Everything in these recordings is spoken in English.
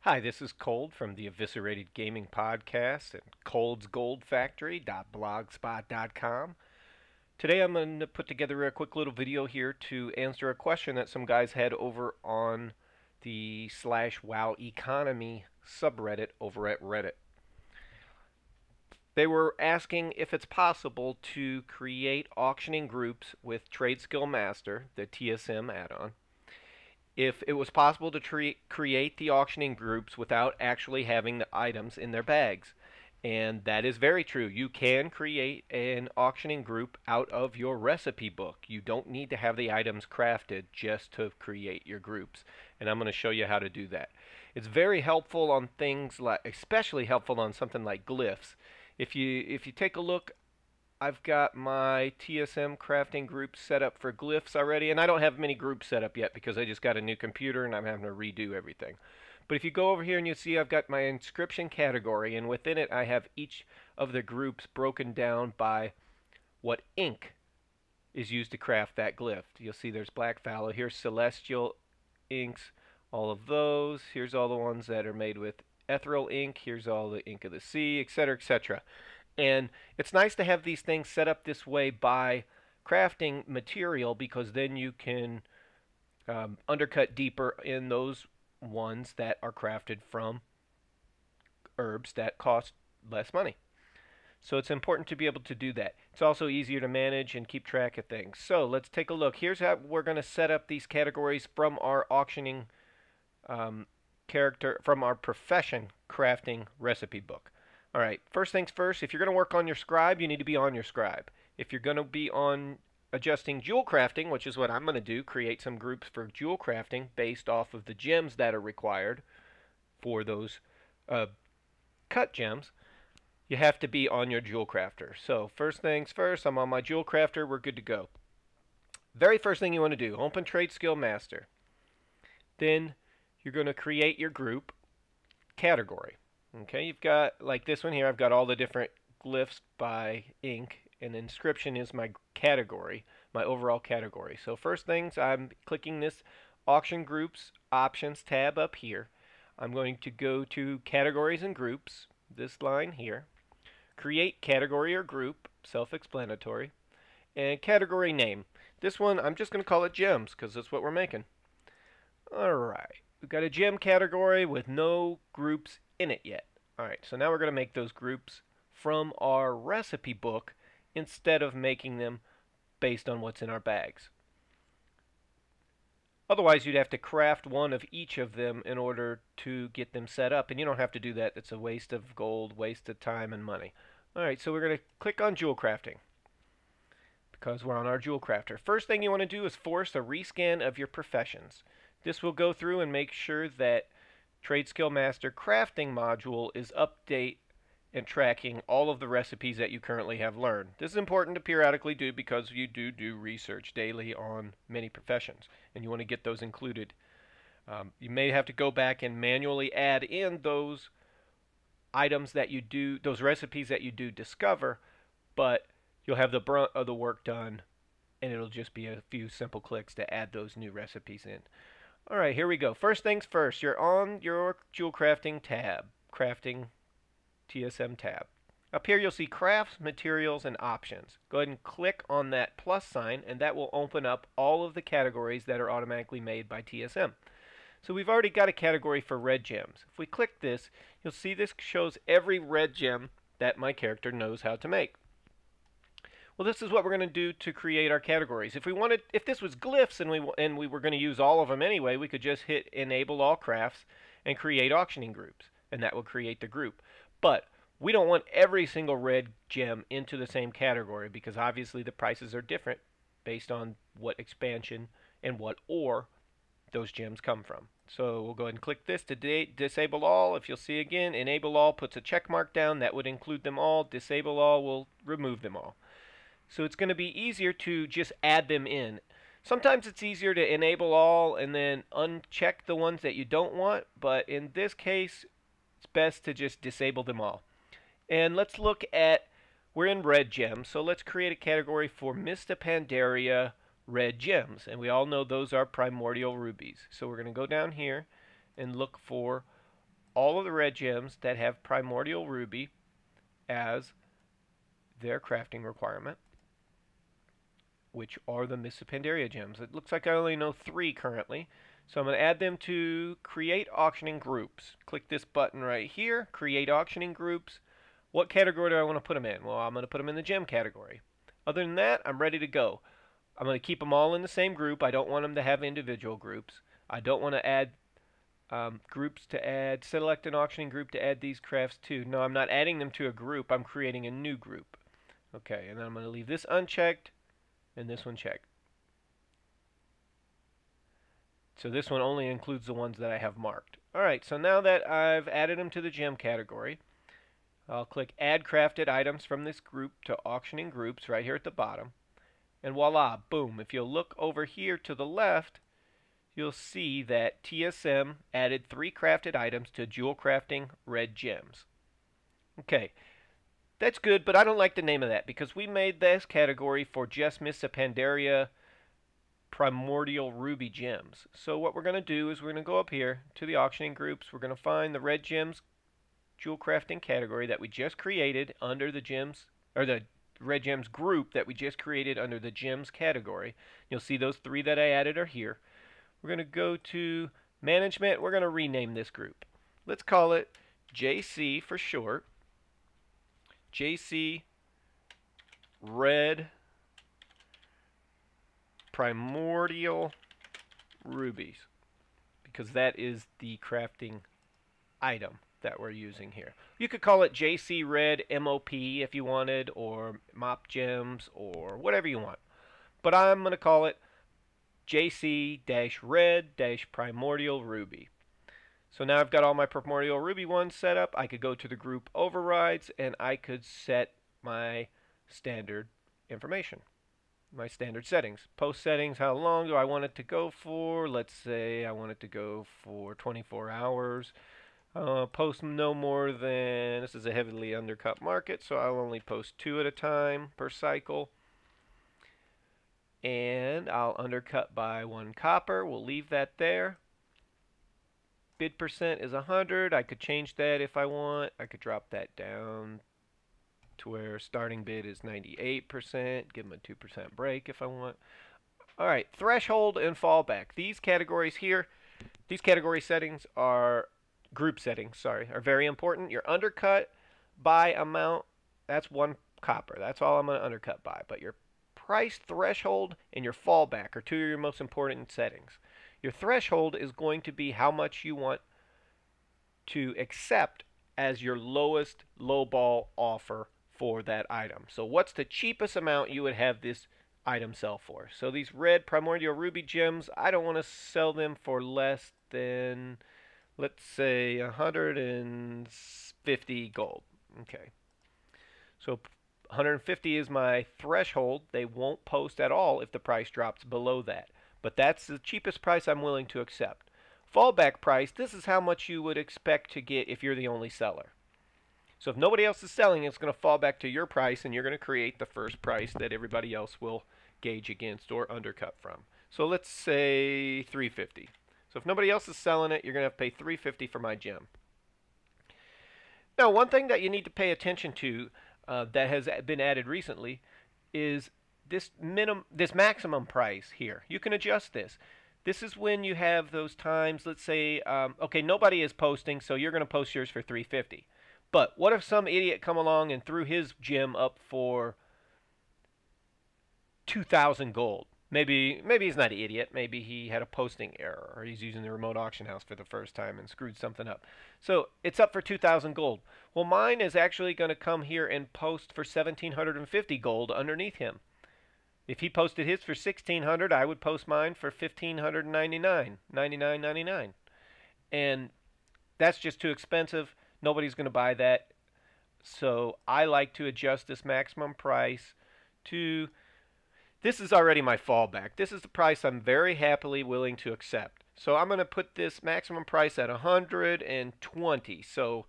Hi, this is Cold from the Eviscerated Gaming Podcast at coldsgoldfactory.blogspot.com. Today I'm going to put together a quick little video here to answer a question that some guys had over on the /WoW economy subreddit over at Reddit. They were asking if it's possible to create auctioning groups with Trade Skill Master, the TSM add-on, if it was possible to create the auctioning groups without actually having the items in their bags. And that is very true. You can create an auctioning group out of your recipe book. You don't need to have the items crafted just to create your groups. And I'm going to show you how to do that. It's very helpful on things like, especially helpful on something like glyphs. If you take a look, I've got my TSM crafting group set up for glyphs already, and I don't have many groups set up yet because I just got a new computer and I'm having to redo everything. But if you go over here and you see I've got my inscription category, and within it I have each of the groups broken down by what ink is used to craft that glyph. You'll see there's black fallow, here's celestial inks, all of those. Here's all the ones that are made with ethereal ink, here's all the ink of the sea, etc., etc. And it's nice to have these things set up this way by crafting material, because then you can undercut deeper in those ones that are crafted from herbs that cost less money. So it's important to be able to do that. It's also easier to manage and keep track of things. So let's take a look. Here's how we're going to set up these categories from our auctioning from our profession crafting recipe book. Alright, first things first, if you're going to work on your scribe, you need to be on your scribe. If you're going to be on adjusting jewel crafting, which is what I'm going to do, create some groups for jewel crafting based off of the gems that are required for those cut gems, you have to be on your jewel crafter. So first things first, I'm on my jewel crafter, we're good to go. Very first thing you want to do, open Trade Skill Master. Then you're going to create your group category. Okay, you've got, like this one here, I've got all the different glyphs by ink, and inscription is my category, my overall category. So first things, I'm clicking this auction groups options tab up here. I'm going to go to categories and groups, this line here, create category or group, self-explanatory, and category name. This one, I'm just going to call it gems because that's what we're making. Alright, we've got a gem category with no groups in it yet. Alright, so now we're going to make those groups from our recipe book instead of making them based on what's in our bags. Otherwise, you'd have to craft one of each of them in order to get them set up, and you don't have to do that. It's a waste of gold, waste of time and money. Alright, so we're going to click on jewel crafting because we're on our jewel crafter. First thing you want to do is force a rescan of your professions. This will go through and make sure that Trade Skill Master crafting module is update and tracking all of the recipes that you currently have learned. This is important to periodically do because you do research daily on many professions, and you want to get those included. You may have to go back and manually add in those items that you do, those recipes that you do discover, but you'll have the brunt of the work done, and it'll just be a few simple clicks to add those new recipes in. Alright, here we go. First things first, you're on your jewel crafting tab, crafting TSM tab. Up here you'll see crafts, materials, and options. Go ahead and click on that plus sign, and that will open up all of the categories that are automatically made by TSM. So we've already got a category for red gems. If we click this, you'll see this shows every red gem that my character knows how to make. Well, this is what we're going to do to create our categories. If this was glyphs and we were going to use all of them anyway, we could just hit enable all crafts and create auctioning groups, and that will create the group. But we don't want every single red gem into the same category because obviously the prices are different based on what expansion and what ore those gems come from. So we'll go ahead and click this to disable all. If you'll see again, enable all puts a check mark down. That would include them all. Disable all will remove them all. So it's going to be easier to just add them in. Sometimes it's easier to enable all and then uncheck the ones that you don't want, but in this case, it's best to just disable them all. And let's look at, we're in red gems, so let's create a category for Mista Pandaria red gems. And we all know those are primordial rubies. So we're going to go down here and look for all of the red gems that have primordial ruby as their crafting requirement, which are the Mists of Pandaria gems. It looks like I only know 3 currently. So I'm going to add them to create auctioning groups. Click this button right here, create auctioning groups. What category do I want to put them in? Well, I'm going to put them in the gem category. Other than that, I'm ready to go. I'm going to keep them all in the same group. I don't want them to have individual groups. I don't want to add groups to add, select an auctioning group to add these crafts to. No, I'm not adding them to a group. I'm creating a new group. Okay, and then I'm going to leave this unchecked and this one checked. So this one only includes the ones that I have marked. Alright, so now that I've added them to the gem category, I'll click Add Crafted Items from this group to Auctioning Groups right here at the bottom. And voila, boom. If you'll look over here to the left, you'll see that TSM added 3 crafted items to Jewel Crafting Red Gems. Okay, that's good, but I don't like the name of that because we made this category for just Mists of Pandaria Primordial Ruby Gems. So what we're going to do is we're going to go up here to the auctioning groups. We're going to find the Red Gems Jewel Crafting category that we just created under the gems, or the Red Gems group that we just created under the Gems category. You'll see those 3 that I added are here. We're going to go to Management. We're going to rename this group. Let's call it JC for short. JC Red Primordial Rubies, because that is the crafting item that we're using here. You could call it JC Red MOP if you wanted, or Mop Gems, or whatever you want. But I'm going to call it JC-Red-Primordial Ruby. So now I've got all my Primordial Ruby ones set up. I could go to the group overrides and I could set my standard information, my standard settings. Post settings, how long do I want it to go for? Let's say I want it to go for 24 hours. Post no more than, this is a heavily undercut market, so I'll only post 2 at a time per cycle. And I'll undercut by 1 copper. We'll leave that there. Bid percent is 100. I could change that if I want. I could drop that down to where starting bid is 98%. Give them a 2% break if I want. Alright, threshold and fallback. These categories here, these category settings are, group settings, sorry, are very important. Your undercut by amount, that's 1 copper. That's all I'm going to undercut by. But your price threshold and your fallback are 2 of your most important settings. Your threshold is going to be how much you want to accept as your lowest lowball offer for that item. So what's the cheapest amount you would have this item sell for? So these red primordial ruby gems, I don't want to sell them for less than, let's say, 150 gold. Okay. So 150 is my threshold. They won't post at all if the price drops below that. But that's the cheapest price I'm willing to accept. Fallback price, this is how much you would expect to get if you're the only seller. So if nobody else is selling, it's going to fall back to your price, and you're going to create the first price that everybody else will gauge against or undercut from. So let's say 350. So if nobody else is selling it, you're going to have to pay 350 for my gem. Now, one thing that you need to pay attention to that has been added recently is this maximum price here. You can adjust this. This is when you have those times, let's say, okay, nobody is posting, so you're going to post yours for 350. But what if some idiot come along and threw his gem up for 2,000 gold? Maybe he's not an idiot. Maybe he had a posting error, or he's using the remote auction house for the first time and screwed something up. So it's up for 2,000 gold. Well, mine is actually going to come here and post for 1,750 gold underneath him. If he posted his for 1,600, I would post mine for 1,599.99. And that's just too expensive. Nobody's going to buy that. So I like to adjust this maximum price to, this is already my fallback. This is the price I'm very happily willing to accept. So I'm going to put this maximum price at 120. So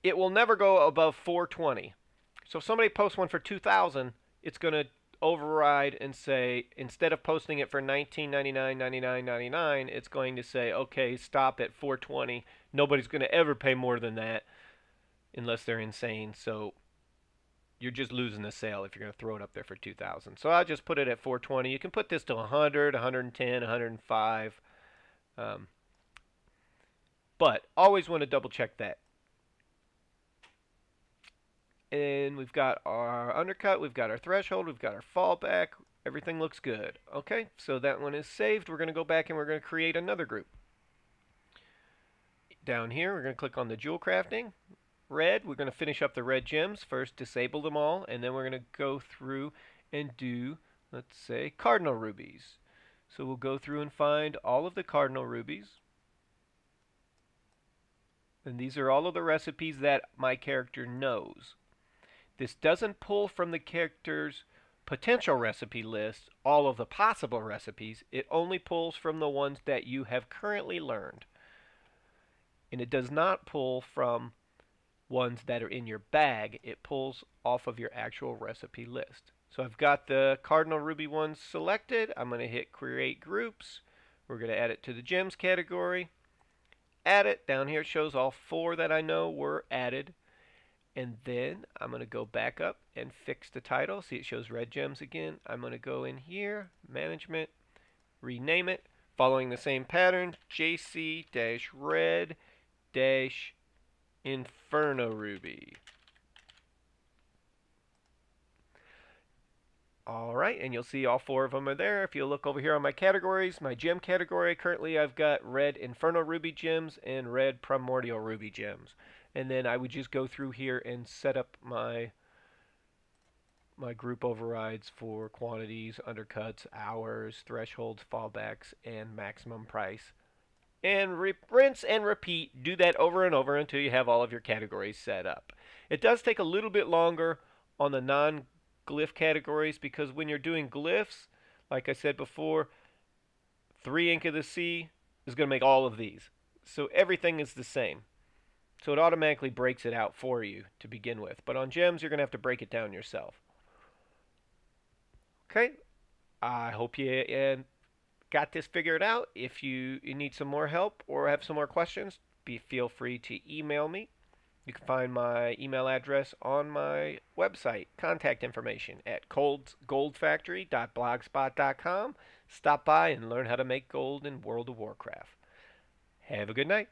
it will never go above 420. So if somebody posts one for 2,000, it's going to override and say, instead of posting it for 19.99.99.99, it's going to say, okay, stop at 420. Nobody's going to ever pay more than that unless they're insane. So you're just losing the sale if you're going to throw it up there for 2,000. So I'll just put it at 420. You can put this to 100, 110, 105. But always want to double check that. And we've got our undercut, we've got our threshold, we've got our fallback. Everything looks good. Okay, so that one is saved. We're going to go back and we're going to create another group. Down here, we're going to click on the jewel crafting. Red, we're going to finish up the red gems. First, disable them all, and then we're going to go through and do, let's say, cardinal rubies. So we'll go through and find all of the cardinal rubies. And these are all of the recipes that my character knows. This doesn't pull from the character's potential recipe list all of the possible recipes. It only pulls from the ones that you have currently learned. And it does not pull from ones that are in your bag. It pulls off of your actual recipe list. So I've got the cardinal ruby ones selected. I'm going to hit create groups. We're going to add it to the gems category. Add it. Down here it shows all 4 that I know were added. And then I'm going to go back up and fix the title. See, it shows red gems again. I'm going to go in here, management, rename it, following the same pattern, JC-Red-Inferno Ruby. Alright, and you'll see all 4 of them are there. If you look over here on my categories, my gem category, currently I've got red Inferno Ruby gems and red Primordial Ruby gems. And then I would just go through here and set up my group overrides for quantities, undercuts, hours, thresholds, fallbacks, and maximum price. And rinse and repeat. Do that over and over until you have all of your categories set up. It does take a little bit longer on the non-glyph categories because when you're doing glyphs, like I said before, 3 Ink of the Sea is going to make all of these. So everything is the same. So it automatically breaks it out for you to begin with. But on gems, you're going to have to break it down yourself. Okay, I hope you got this figured out. If you need some more help or have some more questions, feel free to email me. You can find my email address on my website, contact information at goldfactory.blogspot.com. Stop by and learn how to make gold in World of Warcraft. Have a good night.